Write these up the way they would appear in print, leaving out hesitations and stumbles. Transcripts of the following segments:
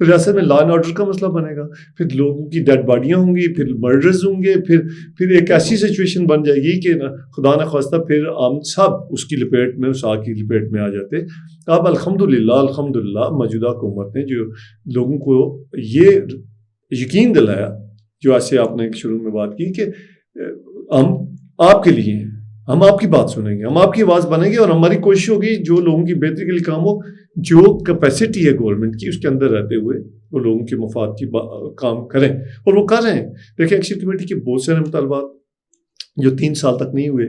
تو ریاست میں لا اینڈ آرڈر کا مسئلہ بنے گا، پھر لوگوں کی ڈیڈ باڈیاں ہوں گی، پھر مرڈرز ہوں گے، پھر ایک ایسی سچویشن بن جائے گی کہ خدا نخواستہ پھر ہم سب اس کی لپیٹ میں، اس آگ کی لپیٹ میں آ جاتے۔ اب الحمدللہ موجودہ حکومت نے جو لوگوں کو یہ یقین دلایا، جو ایسے آپ نے شروع میں بات کی کہ ہم آپ کے لیے ہیں، ہم آپ کی بات سنیں گے، ہم آپ کی آواز بنیں گے، اور ہماری کوشش ہوگی جو لوگوں کی بہتری کے لیے کام ہو، جو کیپیسٹی ہے گورنمنٹ کی اس کے اندر رہتے ہوئے وہ لوگوں کے مفاد کی کام کریں، اور وہ کر رہے ہیں۔ دیکھیں ایکشن کمیٹی کے بہت سارے مطالبات جو 3 سال تک نہیں ہوئے،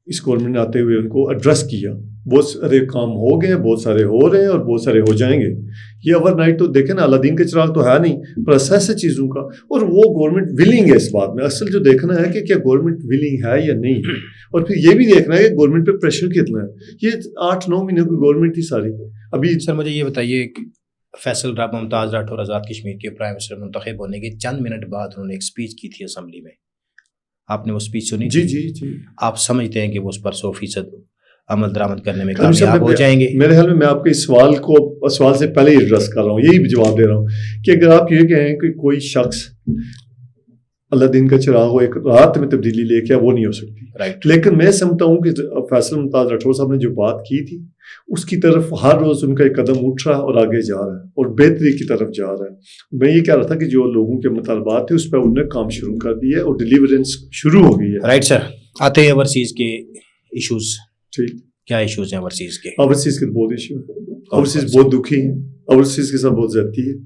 اس گورنمنٹ نے آتے ہوئے ان کو ایڈریس کیا، بہت سارے کام ہو گئے، بہت سارے ہو رہے ہیں اور بہت سارے ہو جائیں گے۔ یہ اوور نائٹ تو دیکھیں نا، اللہ دین کا چراغ تو ہے نہیں، پروسیس ہے چیزوں کا، اور وہ گورنمنٹ ولنگ ہے اس بات میں۔ اصل جو دیکھنا ہے کہ کیا گورنمنٹ ولنگ ہے یا نہیں ہے، اور پھر یہ بھی دیکھنا ہے کہ گورنمنٹ پہ پریشر کتنا ہے۔ یہ 8-9 مہینے کی گورنمنٹ تھی ساری۔ ابھی سر مجھے یہ بتائیے کہ فیصل ممتاز راٹھور آزاد کشمیر کے پرائم منسٹر منتخب ہونے کے چند منٹ بعد انہوں نے ایک اسپیچ کی تھی اسمبلی میں، آپ نے وہ اسپیچ سنی؟ جی آپ سمجھتے ہیں کہ وہ اس پر 100% عمل درآمد کرنے میں کامیاب ہو جائیں گے؟ میرے خیال میں آپ کے سوال سے پہلے ہی ایڈریس کر رہا ہوں، یہی جواب دے رہا ہوں کہ اگر آپ یہ کہیں کہ کوئی شخص اللہ دین کا چراغ ہو ایک رات میں تبدیلی لے کے، وہ نہیں ہو سکتی۔ لیکن میں سمجھتا ہوں کہ فیصل ممتاز راٹھور صاحب نے جو بات کی تھی اس کی طرف ہر روز ان کا ایک قدم اٹھ رہا ہے اور آگے جا رہا ہے اور بہتری کی طرف جا رہا ہے۔ میں یہ کہہ رہا تھا کہ جو لوگوں کے مطالبات تھے اس پہ انہوں نے کام شروع کر دیا ہے اور ڈیلیورنس شروع ہو گئی ہے۔ رائٹ سر، آتے ہیں اوورسیز کے ایشوز۔ ٹھیک، کیا ایشوز ہیں اوورسیز کے؟ اوورسیز کے بہت ایشو ہیں، اوورسیز بہت دکھی ہیں، اوورسیز کے ساتھ بہت زیادتی ہے۔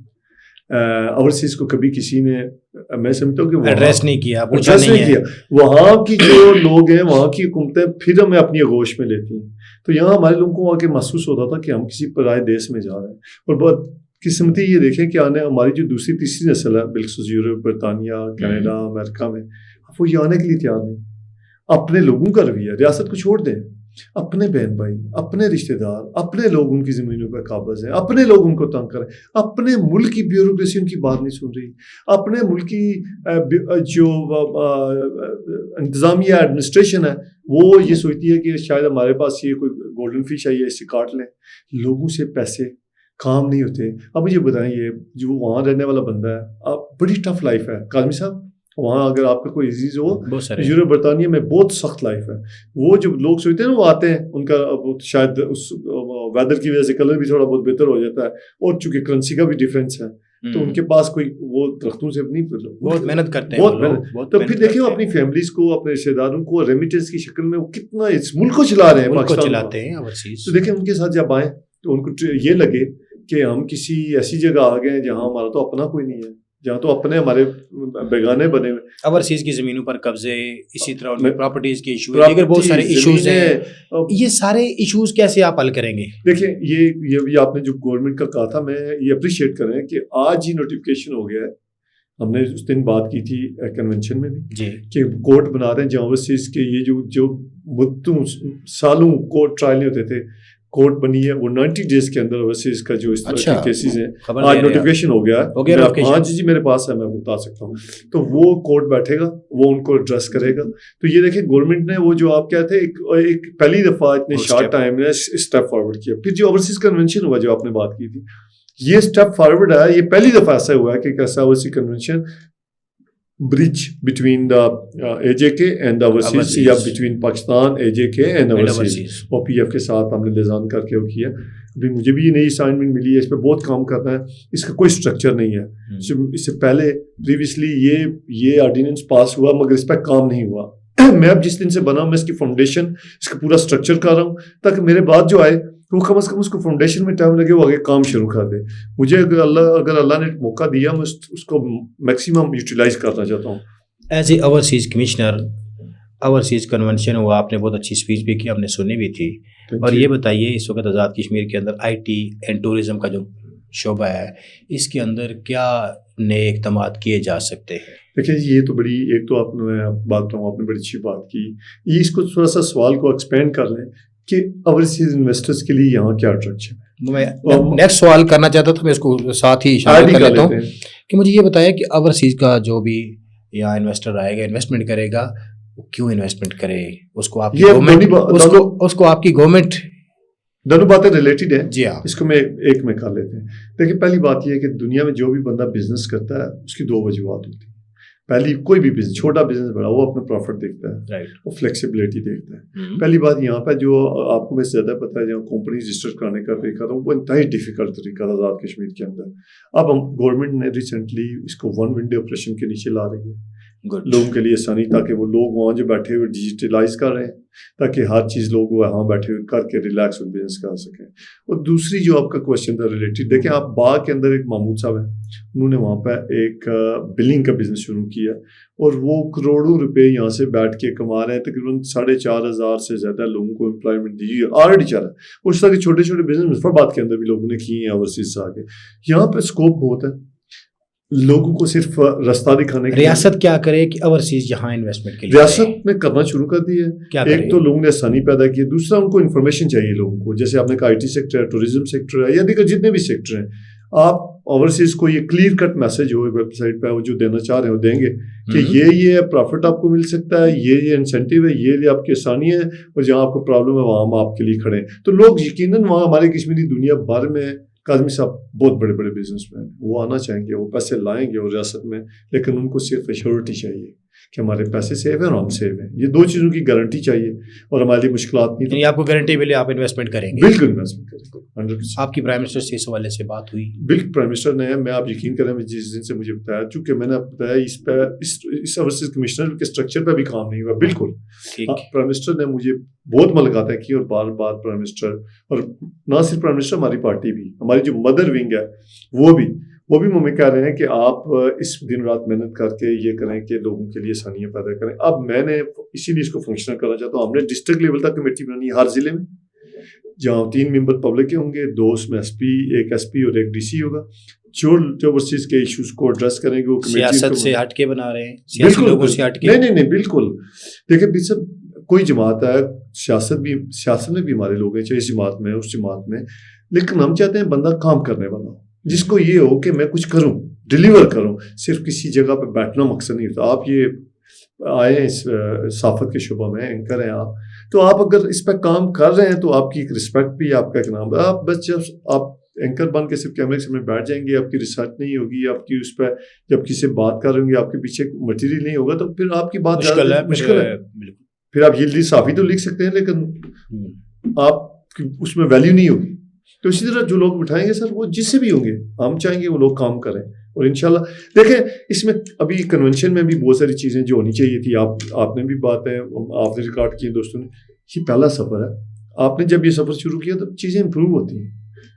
اوورسیز کو کبھی کسی نے، میں سمجھتا ہوں کہ ایڈریس نہیں کیا، پوچھا نہیں کیا۔ وہاں کی جو لوگ ہیں، وہاں کی حکومتیں پھر ہمیں اپنی آغوش میں لیتی ہیں، تو یہاں ہمارے لوگوں کو آ کے محسوس ہوتا تھا کہ ہم کسی پرائے دیش میں جا رہے ہیں۔ اور بہت قسمتی یہ دیکھیں کہ آنے ہماری جو دوسری تیسری نسل ہے، بالخصوص یورپ، برطانیہ، کینیڈا، امریکہ میں، وہ یہ آنے کے لیے تیار نہیں۔ اپنے لوگوں کا رویہ، ریاست کو چھوڑ دیں، اپنے بہن بھائی، اپنے رشتہ دار، اپنے لوگ ان کی زمینوں پہ قابض ہیں، اپنے لوگ ان کو تنگ کریں، اپنے ملک کی بیوروکریسی ان کی بات نہیں سن رہی، اپنے ملک کی جو انتظامیہ ایڈمنسٹریشن ہے وہ یہ سوچتی ہے کہ شاید ہمارے پاس یہ کوئی گولڈن فش ہے، یہ اسے کاٹ لیں۔ لوگوں سے پیسے کام نہیں ہوتے۔ اب مجھے بتائیں، یہ جو وہاں رہنے والا بندہ ہے، بڑی ٹف لائف ہے کاظمی صاحب، وہاں اگر آپ کا کوئی عزیز ہو، یورپ برطانیہ میں بہت سخت لائف ہے۔ وہ جو لوگ سوچتے ہیں نا، وہ آتے ہیں، ان کا شاید اس ویدر کی وجہ سے کلر بھی تھوڑا بہت بہتر ہو جاتا ہے، اور چونکہ کرنسی کا بھی ڈفرینس ہے تو ان کے پاس کوئی وہ درختوں سے نہیں، بہت محنت کرتے ہیں، بہت محنت۔ تو پھر دیکھیں اپنی فیملیز کو، اپنے رشتے داروں کو ریمیٹنس کی شکل میں وہ کتنا اس ملک کو چلا رہے ہیں، پاکستان چلاتے ہیں۔ تو دیکھیں ان کے ساتھ جب آئیں تو ان کو یہ لگے کہ ہم کسی ایسی جگہ آ گئے ہیں جہاں ہمارا تو اپنا کوئی نہیں ہے، جہاں تو اپنے ہمارے بیگانے بنے ہوئے۔ اوورسیز کی زمینوں پر قبضے، اسی طرح ان میں پراپرٹیز کے ایشو ہیں، دیگر بہت سارے ایشوز ہیں۔ یہ سارے ایشوز کیسے آپ حل کریں گے؟ دیکھیں یہ آپ نے جو گورنمنٹ کا کہا تھا، میں یہ اپریشیٹ کریں کہ آج ہی نوٹیفیکیشن ہو گیا ہے۔ ہم نے اس دن بات کی تھی کنونشن میں بھی جی کہ کورٹ بنا رہے ہیں جہاں اوورسیز کے یہ جو مدتوں سالوں کورٹ ٹرائل نہیں ہوتے تھے، کورٹ بنی ہے، وہ 90 ڈیز کے اندر اوورسیز کا جو اس طرح کے کیسز ہیں، آج نوٹیفیکیشن ہو گیا ہے۔ ہاں جی میرے پاس ہے، میں بتا سکتا ہوں۔ تو وہ کورٹ بیٹھے گا، وہ ان کو ایڈریس کرے گا۔ تو یہ دیکھیں گورنمنٹ نے وہ جو آپ کہتے ہیں ایک پہلی دفعہ اتنے شارٹ ٹائم میں اسٹیپ فارورڈ کیا۔ پھر جو اوورسیز کنونشن ہوا جو آپ نے بات کی تھی، یہ اسٹیپ فارورڈ ہے۔ یہ پہلی دفعہ ایسا ہوا ہے کہ ایسا overseas convention bridge between the A J K and overseas, یا between Pakistan A J K and overseas, اور پی ایف کے ساتھ ہم نے لیزان کر کے وہ کیا۔ ابھی مجھے بھی یہ نئی اسائنمنٹ ملی ہے، اس پہ بہت کام کرنا ہے۔ اس کا کوئی اسٹرکچر نہیں ہے۔ اس سے پہلے پریویسلی یہ آرڈیننس پاس ہوا مگر اس پہ کام نہیں ہوا۔ میں اب جس دن سے بنا، میں اس کی فاؤنڈیشن، اس کا پورا اسٹرکچر کر رہا ہوں تاکہ میرے بعد جو آئے وہ کم از کم اس کو فاؤنڈیشن میں ٹائم لگے، وہ آگے کام شروع کر دے۔ مجھے اگر اللہ نے موقع دیا، میں اس کو میکسیمم یوٹیلائز کرنا چاہتا ہوں۔ As a overseas commissioner, overseas convention ہوا، آپ نے بہت اچھی اسپیچ بھی کی، ہم نے سنی بھی تھی۔ اور یہ بتائیے اس وقت آزاد کشمیر کے اندر آئی ٹی اینڈ ٹورزم کا جو شعبہ ہے، اس کے اندر کیا نئے اقدامات کیے جا سکتے ہیں؟ دیکھیں یہ تو بڑی، ایک تو آپ نے بات کروں، آپ نے بڑی اچھی بات کی۔ یہ اس کو تھوڑا سا سوال کو ایکسپینڈ کر لیں کہ اوورسیز انویسٹرز کے لیے یہاں کیا اٹریکشن ہے۔ میں نیکسٹ سوال کرنا چاہتا تھا، میں اس کو ساتھ ہی شامل کر لیتا ہوں کہ مجھے یہ بتایا کہ اوورسیز کا جو بھی یہاں انویسٹر آئے گا، انویسٹمنٹ کرے گا، وہ کیوں انویسٹمنٹ کرے؟ اس کو آپ کی گورنمنٹ دونوں باتیں ریلیٹڈ ہیں. جی ہاں. اس کو میں ایک میں کر لیتے ہیں. دیکھیں پہلی بات یہ ہے کہ دنیا میں جو بھی بندہ بزنس کرتا ہے اس کی دو وجوہات ہوتی ہیں. پہلی کوئی بھی بزنس, چھوٹا بزنس بڑا, وہ اپنا پروفٹ دیکھتا ہے, وہ فلیکسیبلٹی دیکھتا ہے. پہلی بات یہاں پہ جو آپ کو میں زیادہ پتہ ہے, جہاں کمپنی رجسٹر کرنے کا طریقہ تھا وہ انتہائی ڈیفیکلٹ طریقہ تھا آزاد کشمیر کے اندر. اب ہم گورنمنٹ نے ریسنٹلی اس کو ون ونڈو آپریشن کے نیچے لا رہی ہے لوگوں کے لیے آسانی, تاکہ وہ لوگ وہاں جو بیٹھے ہوئے ڈیجیٹلائز کر رہے ہیں تاکہ ہر چیز لوگ وہاں بیٹھے ہوئے کر کے ریلیکس ہوئے بزنس کر سکیں. اور دوسری جو آپ کا کوشچن تھا ریلیٹڈ, دیکھیں آپ باغ کے اندر ایک محمود صاحب ہیں, انہوں نے وہاں پہ ایک بلنگ کا بزنس شروع کیا اور وہ کروڑوں روپے یہاں سے بیٹھ کے کما رہے ہیں. تقریباً 4,500 سے زیادہ لوگوں کو امپلائمنٹ دی آلریڈی چل رہا ہے. اس طرح کے چھوٹے چھوٹے بزنس مظفرآباد کے اندر بھی لوگوں نے کیے ہیں اوورسیز سے آگے. یہاں پہ اسکوپ بہت ہے لوگوں کو صرف رستہ دکھانے کے. ریاست کیا کرے کہ اوورسیز یہاں انویسٹمنٹ کے لیے ریاست نے کرنا شروع کر دی ہے. ایک تو لوگوں نے آسانی پیدا کی ہے, دوسرا ان کو انفارمیشن چاہیے لوگوں کو. جیسے آپ نے کہا آئی ٹی سیکٹر ہے, ٹوریزم سیکٹر ہے, یا دیگر جتنے بھی سیکٹر ہیں, آپ اوورسیز کو یہ کلیئر کٹ میسج ہو ویب سائٹ پہ وہ جو دینا چاہ رہے ہیں وہ دیں گے کہ یہ پروفٹ آپ کو مل سکتا ہے, یہ انسینٹیو ہے, یہ آپ کی آسانی ہے, اور جہاں آپ کو پرابلم ہے وہاں ہم آپ کے لیے کھڑے ہیں. تو لوگ یقیناً وہاں ہمارے کشمیری دنیا بھر میں کاظمی صاحب بہت بڑے بڑے بزنس مین, وہ آنا چاہیں گے, وہ پیسے لائیں گے اور ریاست میں, لیکن ان کو صرف ایشورٹی چاہیے کہ ہمارے پیسے سیو ہیں اور ہم سیو ہیں. یہ دو چیزوں کی گارنٹی چاہیے اور ہمارے لیے مشکلات نہیں. یعنی آپ کو گارنٹی ملے آپ انویسٹمنٹ کریں گے؟ بالکل انویسٹمنٹ کریں گے 100%. آپ کی پرائم منسٹر سے اس حوالے سے بات ہوئی؟ بالکل پرائم منسٹر نے, میں آپ یقین کریں جس دن سے مجھے بتایا, چونکہ میں نے بتایا اس پہ اس اوورسیز کمشنر کے اسٹرکچر پہ بھی کام نہیں ہوا. بالکل پرائم منسٹر نے مجھے بہت ملاقاتیں کی اور بار بار پرائم منسٹر, اور نہ صرف پرائم منسٹر, ہماری پارٹی بھی, ہماری جو مدر ونگ ہے وہ بھی ہمیں کہہ رہے ہیں کہ آپ اس دن رات محنت کر کے یہ کریں کہ لوگوں کے لیے آسانیاں پیدا کریں. اب میں نے اسی لیے اس کو فنکشنل کرنا چاہتا ہوں. ہم نے ڈسٹرکٹ لیول تک کمیٹی بنانی ہے ہر ضلع میں, جہاں 3 ممبر پبلک کے ہوں گے, 2 اس میں ایس پی, ایک ایس پی اور ایک ڈی سی ہوگا, جو اوورسیز کے ایشوز کو ایڈریس کریں گے. وہ سیاست سے ہٹ کے بنا رہے ہیں, سیاسی لوگوں سے ہٹ کے؟ نہیں بالکل. دیکھیں سب کوئی جماعت ہے, سیاست میں بھی ہمارے لوگ ہیں, چاہے اس جماعت میں اس جماعت میں, لیکن ہم چاہتے ہیں بندہ کام کرنے والا ہو, جس کو یہ ہو کہ میں کچھ کروں, ڈیلیور کروں. صرف کسی جگہ پہ بیٹھنا مقصد نہیں ہوتا. آپ یہ آئے ہیں اس صحافت کے شعبہ میں, اینکر ہیں آپ, تو آپ اگر اس پہ کام کر رہے ہیں تو آپ کی ایک رسپیکٹ بھی, آپ کا ایک نام. آپ بس جب آپ اینکر بن کے صرف کیمرے کے سامنے بیٹھ جائیں گے, آپ کی ریسرچ نہیں ہوگی, آپ کی اس پہ جب کسی سے بات کر رہے ہوں گے, آپ کے پیچھے مٹیریل نہیں ہوگا, تو پھر آپ کی بات مشکل ہے. پھر آپ یہ صافی تو لکھ سکتے ہیں لیکن آپ اس میں ویلیو نہیں ہوگی. تو اسی طرح جو لوگ بٹھائیں گے سر, وہ جس سے بھی ہوں گے, ہم چاہیں گے وہ لوگ کام کریں. اور انشاءاللہ دیکھیں اس میں ابھی کنونشن میں بھی بہت ساری چیزیں جو ہونی چاہیے تھی, آپ نے بھی باتیں آپ نے ریکارڈ کی دوستوں نے. یہ پہلا سفر ہے, آپ نے جب یہ سفر شروع کیا تو چیزیں امپروو ہوتی ہیں,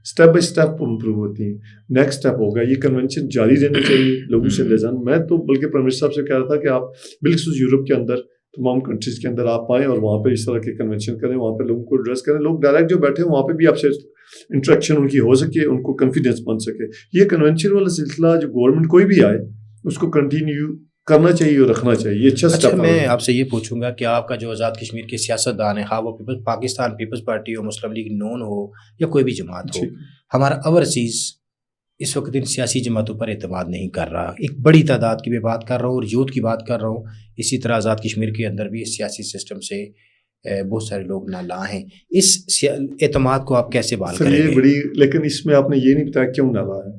اسٹیپ بائی اسٹیپ امپروو ہوتی ہیں. نیکسٹ اسٹیپ ہوگا, یہ کنونشن جاری رہنا چاہیے لوگوں سے لیزان. میں تو بلکہ پرائم منسٹر صاحب سے کہہ رہا تھا کہ آپ بالخصوص یورپ کے اندر تمام کنٹریز کے اندر آپ آئیں اور وہاں پہ اس طرح کے کنونشن کریں, وہاں پہ لوگوں کو ایڈریس کریں. لوگ ڈائریکٹ جو بیٹھے ہیں وہاں پہ بھی آپ سے انٹریکشن ان کی ہو سکے, ان کو کانفیڈینس بن سکے. یہ کنونشن والا سلسلہ جو گورنمنٹ کوئی بھی آئے اس کو کنٹینیو کرنا چاہیے اور رکھنا چاہیے. یہ اچھا اچھا, میں آپ سے یہ پوچھوں گا کہ آپ کا جو آزاد کشمیر کے سیاست دان ہے, ہاں وہ پاکستان پیپلز پارٹی ہو, مسلم لیگ نون ہو یا کوئی بھی جماعت ہو, ہمارا اوورسیز اس وقت ان سیاسی جماعتوں پر اعتماد نہیں کر رہا. ایک بڑی تعداد کی میں بات کر رہا ہوں اور یوتھ کی بات کر رہا ہوں. اسی طرح آزاد کشمیر کے اندر بھی اس سیاسی سسٹم سے بہت سارے لوگ نالاں ہیں. اس اعتماد کو آپ کیسے بحال کریں گے؟ بڑی, لیکن اس میں آپ نے یہ نہیں بتایا کیوں نالاں ہے.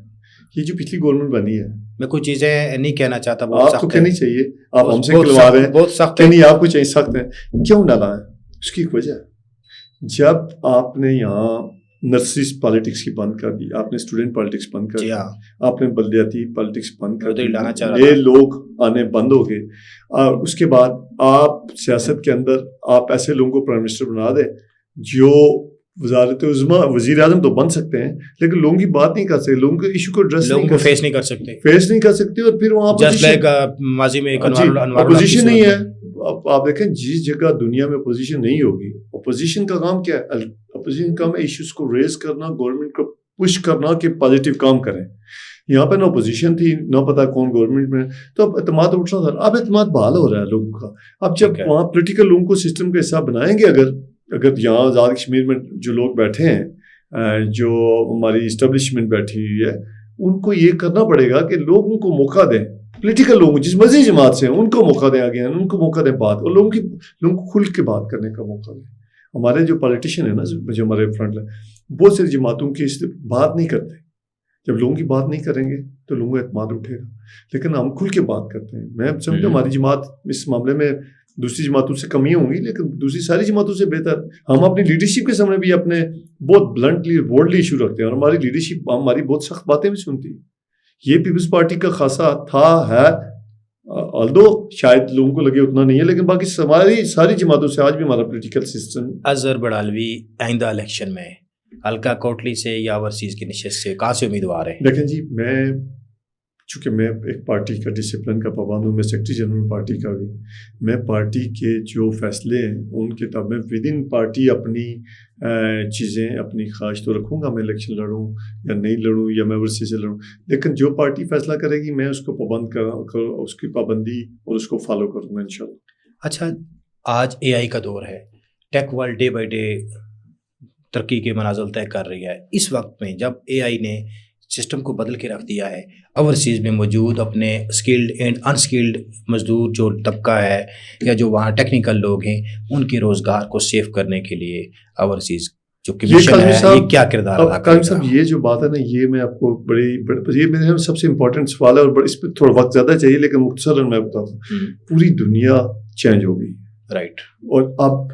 یہ جو پچھلی گورنمنٹ بنی ہے, میں کوئی چیزیں نہیں کہنا چاہتا, آپ کو کہنی چاہیے, آپ ہم سے کھلوا رہے ہیں, بہت سخت نہیں آپ کو چاہیے سخت ہیں. کیوں نالاں ہے اس کی ایک وجہ ہے. جب آپ نے یہاں نرسریز پالیٹکس کی بند کر دی, آپ نے اسٹوڈنٹ پالیٹکس بند کر دی, آپ نے بلدیاتی پالیٹکس بند کر دی, نئے لوگ آنے بند ہو گئے. اور اس کے بعد آپ سیاست کے اندر آپ ایسے لوگوں کو پرائم منسٹر بنا دیں جو وزارت عظمیٰ وزیر اعظم تو بن سکتے ہیں لیکن لوگوں کی بات نہیں کر سکتے, لوگوں کے ایشو کو ایڈریس فیس نہیں کر سکتے, اور پھر وہاں ماضی میں اپوزیشن نہیں ہے. آپ دیکھیں جس جگہ دنیا میں اپوزیشن نہیں ہوگی, اپوزیشن کا کام کیا ہے؟ اپوزیشن کا کام ہے ایشوز کو ریز کرنا, گورنمنٹ کو پش کرنا کہ پازیٹیو کام کریں. یہاں پہ نہ اپوزیشن تھی, نہ پتا کون گورنمنٹ میں, تو اب اعتماد اٹھ رہا تھا. اب اعتماد بحال ہو رہا ہے لوگوں کا. اب جب وہاں پولیٹیکل لوگوں کو سسٹم کا حصہ بنائیں گے, اگر یہاں آزاد کشمیر میں جو لوگ بیٹھے ہیں, جو ہماری اسٹیبلشمنٹ بیٹھی ہوئی ہے, ان کو یہ کرنا پڑے گا کہ لوگوں کو موقع دیں, پولیٹیکل لوگوں جس مرضی جماعت سے ہیں ان کو موقع دیں, آگے ان کو موقع دیں بات, اور لوگوں کو کھل کے بات کرنے کا موقع دیں. ہمارے جو پالیٹیشین ہے نا جو ہمارے فرنٹ لائن بہت ساری جماعتوں کی اس بات نہیں کرتے. جب لوگوں کی بات نہیں کریں گے تو لوگوں کا اعتماد اٹھے گا. لیکن ہم کھل کے بات کرتے ہیں. میں سمجھتا ہوں ہماری جماعت اس معاملے میں دوسری جماعتوں سے کمیاں ہوں گی لیکن دوسری ساری جماعتوں سے بہتر. ہم اپنی لیڈرشپ کے سامنے بھی اپنے بہت بلنٹلی بولڈلی ایشو رکھتے ہیں اور ہماری لیڈرشپ ہماری بہت سخت باتیں بھی سنتی ہے. یہ پیپلز پارٹی کا خاصا تھا ہے الدو شاید لوگوں کو لگے اتنا نہیں ہے لیکن باقی ہماری ساری جماعتوں سے آج بھی ہمارا پولیٹیکل سسٹم. اظہر بڑھالوی آئندہ الیکشن میں حلقہ کوٹلی سے یا اوورسیز کی نشست سے کہاں سے امیدوار ہیں؟ دیکھیں جی میں چونکہ میں ایک پارٹی کا ڈسپلن کا پابند ہوں, میں سیکرٹری جنرل پارٹی کا بھی. میں پارٹی کے جو فیصلے ہیں ان کے تحت میں ود ان پارٹی اپنی چیزیں اپنی خواہش تو رکھوں گا میں الیکشن لڑوں یا نہیں لڑوں یا میں ورثے سے لڑوں, لیکن جو پارٹی فیصلہ کرے گی میں اس کو پابند کروں, اس کی پابندی اور اس کو فالو کروں گا انشاءاللہ. اچھا آج اے آئی کا دور ہے, tech world day by day ترقی کے منازل طے کر رہی ہے. اس وقت میں جب اے آئی نے سسٹم کو بدل کے رکھ دیا ہے, اوورسیز میں موجود اپنے اسکلڈ اینڈ انسکلڈ مزدور جو طبقہ ہے یا جو وہاں ٹیکنیکل لوگ ہیں ان کے روزگار کو سیو کرنے کے لیے اوورسیز جو کمیشن ہے یہ کیا کردار ادا کرے گا؟ یہ جو بات ہے نا یہ میں آپ کو یہ میرے سب سے امپورٹنٹ سوال ہے اور اس پہ تھوڑا وقت زیادہ چاہیے لیکن مختصراً میں بتاتا ہوں. پوری دنیا چینج ہو گئی رائٹ, اور اب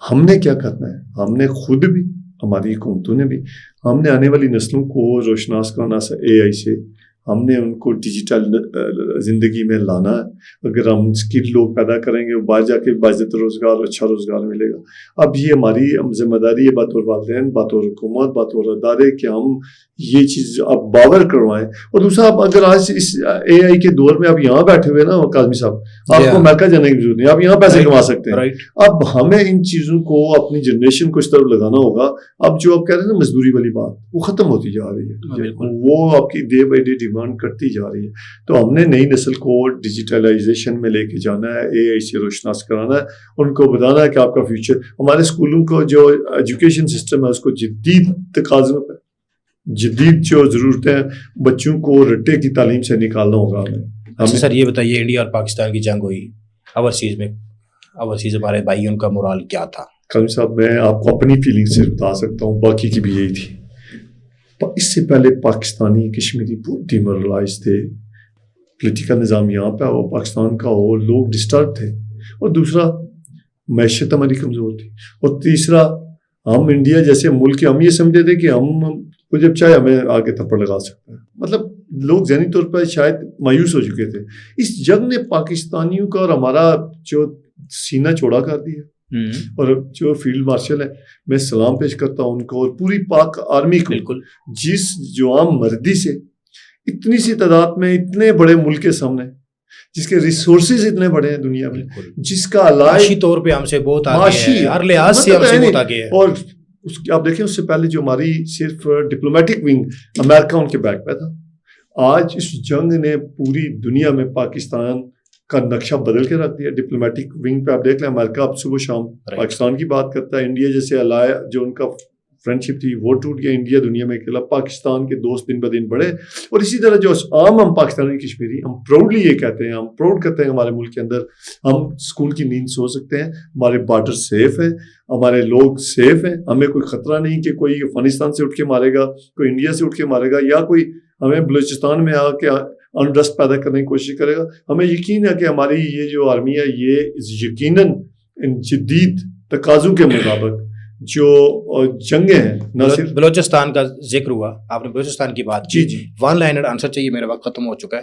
ہم نے کیا کرنا ہے, ہم نے خود بھی ہماری حکومتوں نے بھی ہم نے آنے والی نسلوں کو روشناس کرنا اے آئی سے, ہم نے ان کو ڈیجیٹل زندگی میں لانا ہے. اگر ہم اسکل لوگ پیدا کریں گے باہر جا کے باعزت روزگار اچھا روزگار ملے گا. اب یہ ہماری ذمہ داری ہے بطور والدین بطور حکومت بطور ادارے کہ ہم یہ چیز اب باور کروائیں. اور دوسرا اب اگر آج اس اے آئی کے دور میں آپ یہاں بیٹھے ہوئے نا کاظمی صاحب, آپ کو امریکہ جانے کی ضرورت نہیں, آپ یہاں پیسے کما سکتے ہیں. اب ہمیں ان چیزوں کو اپنی جنریشن کو اس طرف لگانا ہوگا. اب جو آپ کہہ رہے ہیں نا مزدوری والی بات وہ ختم ہوتی جا رہی ہے, وہ آپ کی ڈے بائی ڈے ڈیمانڈ کرتی جا رہی ہے. تو ہم نے نئی نسل کو ڈیجیٹلائزیشن میں لے کے جانا ہے, اے آئی سے روشناس کرانا ہے, ان کو بتانا ہے کہ آپ کا فیوچر. ہمارے اسکولوں کو جو ایجوکیشن سسٹم ہے اس کو جدید تقاضوں پہ جدید جو ضرورتیں بچوں کو رٹے کی تعلیم سے نکالنا ہوگا ہمیں. اچھا سر یہ بتائیے انڈیا اور پاکستان کی جنگ ہوئی اوورسیز میں, اوورسیز ہمارے بھائی ان کا مورال کیا تھا؟ قاسم صاحب میں آپ کو اپنی فیلنگ سے بتا سکتا ہوں, باقی کی بھی یہی تھی. اس سے پہلے پاکستانی کشمیری بہت ڈیمورلائز تھے, پولیٹیکل نظام یہاں پہ وہ پاکستان کا ہو, لوگ ڈسٹرب تھے, اور دوسرا معیشت ہماری کمزور تھی, اور تیسرا ہم انڈیا جیسے ملک ہم یہ سمجھتے تھے کہ ہم کو جب چاہے ہمیں آگے تھپڑ لگا سکتے ہیں. مطلب لوگ ذہنی طور پر شاید مایوس ہو چکے تھے. اس جنگ نے پاکستانیوں کا اور ہمارا جو سینہ چوڑا کر دیا, اور جو فیلڈ مارشل ہے میں سلام پیش کرتا ہوں ان کو اور پوری پاک آرمی کو. بالکل جس جوان مردی سے اتنی سی تعداد میں اتنے بڑے ملک کے سامنے, جس کے ریسورسز اتنے بڑے ہیں دنیا میں, جس کا معاشی طور پہ ہم سے بہت آگے ہے, ہر لحاظ سے ہم سے بہت آگے ہے. اور اس کی آپ دیکھیں اس سے پہلے جو ہماری صرف ڈپلومیٹک ونگ امریکہ ان کے بیک پہ تھا. آج اس جنگ نے پوری دنیا میں پاکستان کا نقشہ بدل کے رکھ دیا. ڈپلومیٹک ونگ پہ آپ دیکھ لیں امریکہ اب صبح شام پاکستان کی بات کرتا ہے. انڈیا جیسے الایا جو ان کا فرینڈشپ تھی وہ ٹوٹ گیا. انڈیا دنیا میں اکیلا, پاکستان کے دوست دن بدن بڑھے. اور اسی طرح جو عام ہم پاکستانی کشمیری ہم پراؤڈلی یہ کہتے ہیں, ہم پراؤڈ کرتے ہیں ہمارے ملک کے اندر ہم اسکول کی نیند سو سکتے ہیں, ہمارے بارڈر سیف ہے, ہمارے لوگ سیف ہیں, ہمیں کوئی خطرہ نہیں کہ کوئی افغانستان سے اٹھ کے مارے گا, کوئی انڈیا سے اٹھ کے مارے گا, یا کوئی ہمیں بلوچستان میں آ کے انرسٹ پیدا کرنے کی کوشش کرے گا. ہمیں یقین ہے کہ ہماری یہ جو آرمی ہے یہ یقیناً ان جدید تقاضوں کے مطابق جو جنگیں ہیں نہ صرف بلوچستان کا ذکر ہوا, آپ نے بلوچستان کی بات کی. جی ون لائنر آنسر چاہیے, میرا وقت ختم ہو چکا ہے.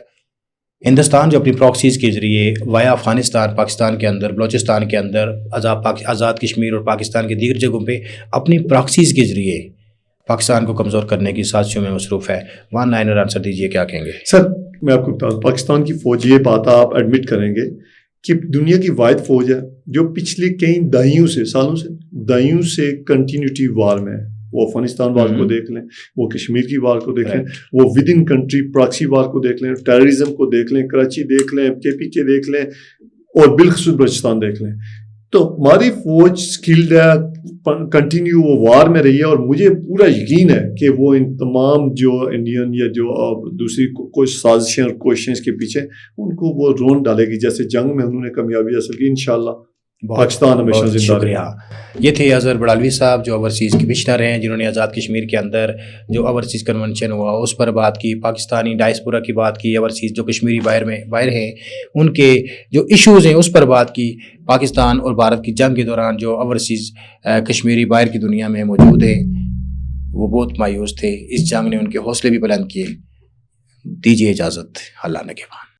ہندوستان جو اپنی پراکسیز کے ذریعے وایا افغانستان پاکستان کے اندر بلوچستان کے اندر آزاد کشمیر اور پاکستان کے دیگر جگہوں پہ اپنی پراکسیز کے ذریعے پاکستان کو کمزور کرنے کی سازشوں میں مصروف ہے. ون لائنر آنسر دیجیے, کیا کہیں گے؟ سر میں آپ کو بتا دوں, پاکستان کی فوج یہ بات آپ ایڈمٹ کریں گے کہ دنیا کی واحد فوج ہے جو پچھلے کئی دہائیوں سے کنٹینیوٹی وار میں ہے. وہ افغانستان وار کو دیکھ لیں, وہ کشمیر کی وار کو دیکھ لیں, وہ within country proxy war کو دیکھ لیں, ٹیررزم کو دیکھ لیں, کراچی دیکھ لیں, KPK دیکھ لیں, اور بالخصوص بلوچستان دیکھ لیں. تو ہماری فوج اسکلڈ ہے, کنٹینیو وہ وار میں رہی ہے, اور مجھے پورا یقین ہے کہ وہ ان تمام جو انڈین یا جو دوسری کچھ سازشیں اور کوششیں اس کے پیچھے ان کو وہ رون ڈالے گی, جیسے جنگ میں انہوں نے کامیابی حاصل کی. انشاءاللہ پاکستان ہمیشہ بہت زندہ شکریہ. رہے. یہ تھے اظہر بڑالوی صاحب جو اوورسیز کمشنر ہیں، جنہوں نے آزاد کشمیر کے اندر جو اوورسیز کنونشن ہوا اس پر بات کی، پاکستانی ڈائسپورا کی بات کی، اوورسیز جو کشمیری باہر ہیں ان کے جو ایشوز ہیں اس پر بات کی. پاکستان اور بھارت کی جنگ کے دوران جو اوورسیز کشمیری باہر کی دنیا میں موجود ہیں وہ بہت مایوس تھے. اس جنگ نے ان کے حوصلے بھی بلند کیے. دیجیے اجازت، اللہ نگہبان.